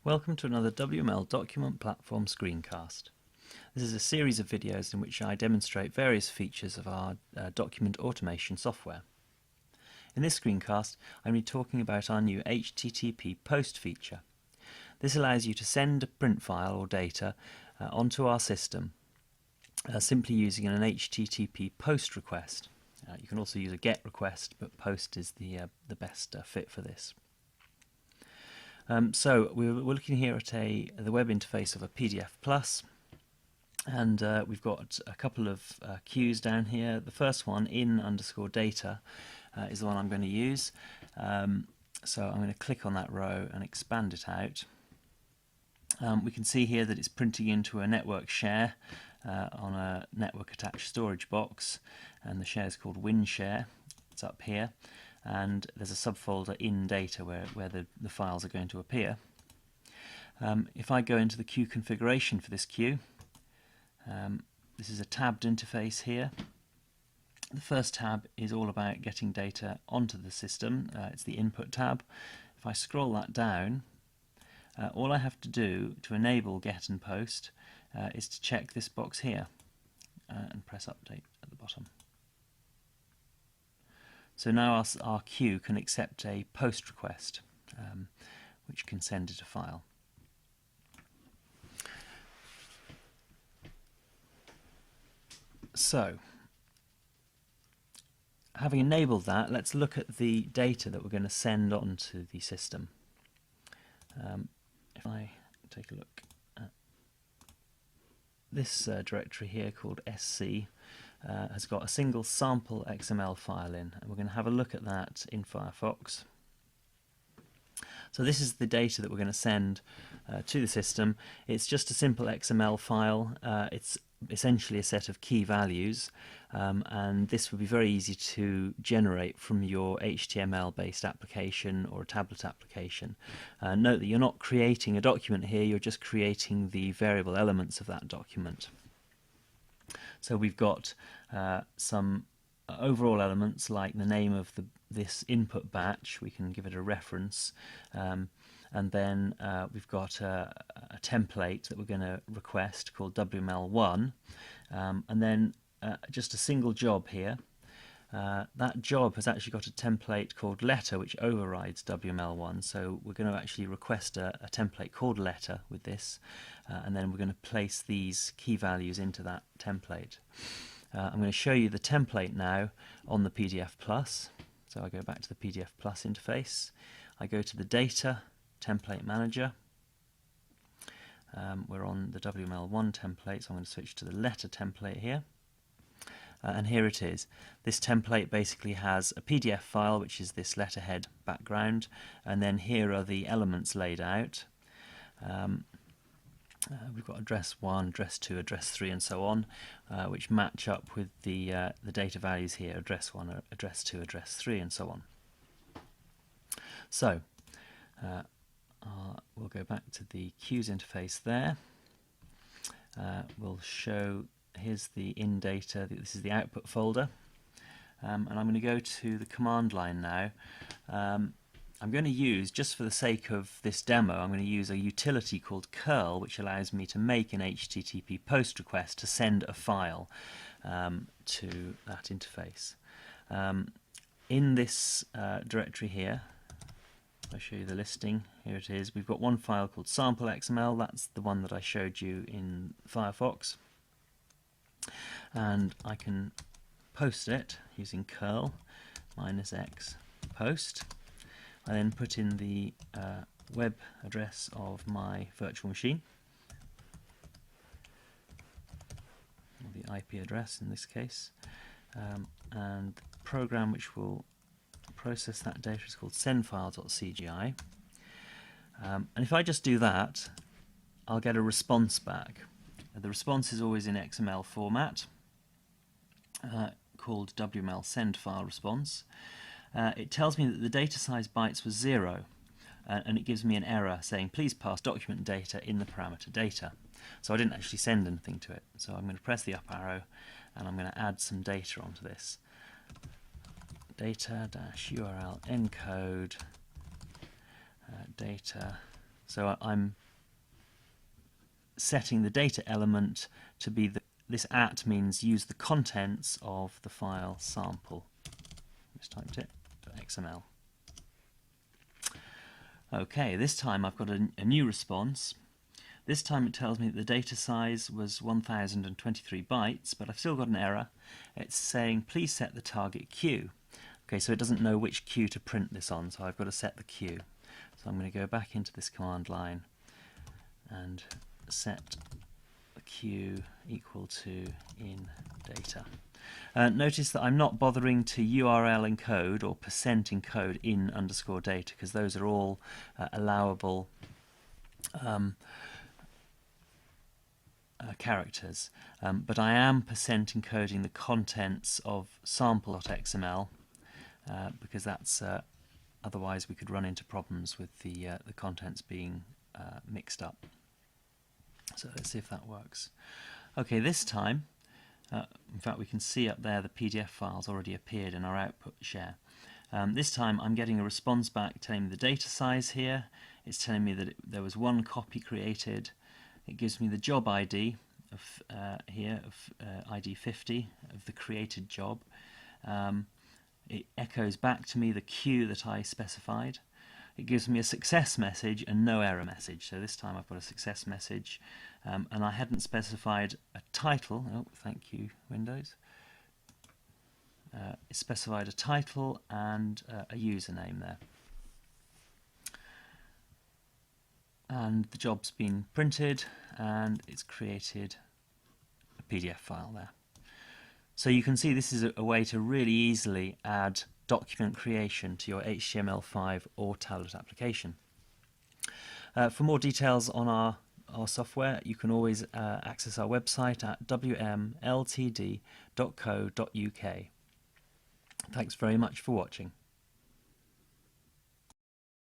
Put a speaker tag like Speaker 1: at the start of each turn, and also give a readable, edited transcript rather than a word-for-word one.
Speaker 1: Welcome to another WML document platform screencast. This is a series of videos in which I demonstrate various features of our document automation software. In this screencast, I'm going to be talking about our new HTTP post feature. This allows you to send a print file or data onto our system simply using an HTTP post request. You can also use a GET request, but post is the best fit for this. So we're looking here at the web interface of a PDF Plus, and we've got a couple of queues down here. The first one, in_data, is the one I'm going to use. So I'm going to click on that row and expand it out. We can see here that it's printing into a network share on a network attached storage box, and the share is called WinShare. It's up here. And there's a subfolder in data where the files are going to appear. If I go into the queue configuration for this queue, this is a tabbed interface here. The first tab is all about getting data onto the system. It's the input tab. If I scroll that down, all I have to do to enable get and post is to check this box here and press update at the bottom. So now our queue can accept a post request, which can send it a file. So, having enabled that, let's look at the data that we're going to send onto the system. If I take a look at this directory here called SC, has got a single sample XML file in, and we're going to have a look at that in Firefox. So this is the data that we're going to send to the system. It's just a simple XML file. It's essentially a set of key values, and this would be very easy to generate from your HTML based application or a tablet application. Note that you're not creating a document here, you're just creating the variable elements of that document. So we've got some overall elements like the name of this input batch. We can give it a reference, and then we've got a template that we're going to request called WML1, and then just a single job here. That job has actually got a template called letter which overrides WML1, so we're going to actually request a template called letter with this, and then we're going to place these key values into that template. I'm going to show you the template now on the PDF Plus. So I go back to the PDF Plus interface, I go to the Data Template Manager. We're on the WML1 template, so I'm going to switch to the letter template here. And here it is. This template basically has a PDF file, which is this letterhead background, and then here are the elements laid out. We've got address 1, address 2, address 3, and so on, which match up with the data values here, address 1, address 2, address 3, and so on. So, we'll go back to the queues interface there. We'll show, here's the in data, this is the output folder, and I'm going to go to the command line now. I'm going to use, just for the sake of this demo, I'm going to use a utility called curl, which allows me to make an HTTP post request to send a file to that interface. In this directory here, I'll show you the listing. Here it is. We've got one file called sample XML. That's the one that I showed you in Firefox. And I can post it using curl -x post. I then put in the web address of my virtual machine, or the IP address in this case, and the program which will process that data is called sendfile.cgi. And if I just do that, I'll get a response back. The response is always in XML format, called WML send file response. It tells me that the data size bytes was 0, and it gives me an error saying please pass document data in the parameter data. So I didn't actually send anything to it. So I'm going to press the up arrow and I'm going to add some data onto this. Data-URL encode data So I'm setting the data element to be this at means use the contents of the file sample. Just typed it, .xml. Okay, this time I've got a new response. This time it tells me that the data size was 1023 bytes, but I've still got an error. It's saying please set the target queue. Okay, so it doesn't know which queue to print this on, so I've got to set the queue. So I'm going to go back into this command line and set the queue equal to in data. Notice that I'm not bothering to URL encode or percent encode in underscore data, because those are all allowable characters, but I am percent encoding the contents of sample.xml because that's otherwise we could run into problems with the contents being mixed up. So let's see if that works. Okay, this time, in fact, we can see up there the PDF files already appeared in our output share. This time I'm getting a response back telling me the data size here. It's telling me that there was one copy created. It gives me the job ID of here of ID 50 of the created job. It echoes back to me the queue that I specified. It gives me a success message and no error message. So this time I've got a success message, and I hadn't specified a title. Oh, thank you, Windows. It specified a title and a username there. And the job's been printed and it's created a PDF file there. So you can see this is a way to really easily add document creation to your HTML5 or tablet application. For more details on our software, you can always access our website at wmltd.co.uk. Thanks very much for watching.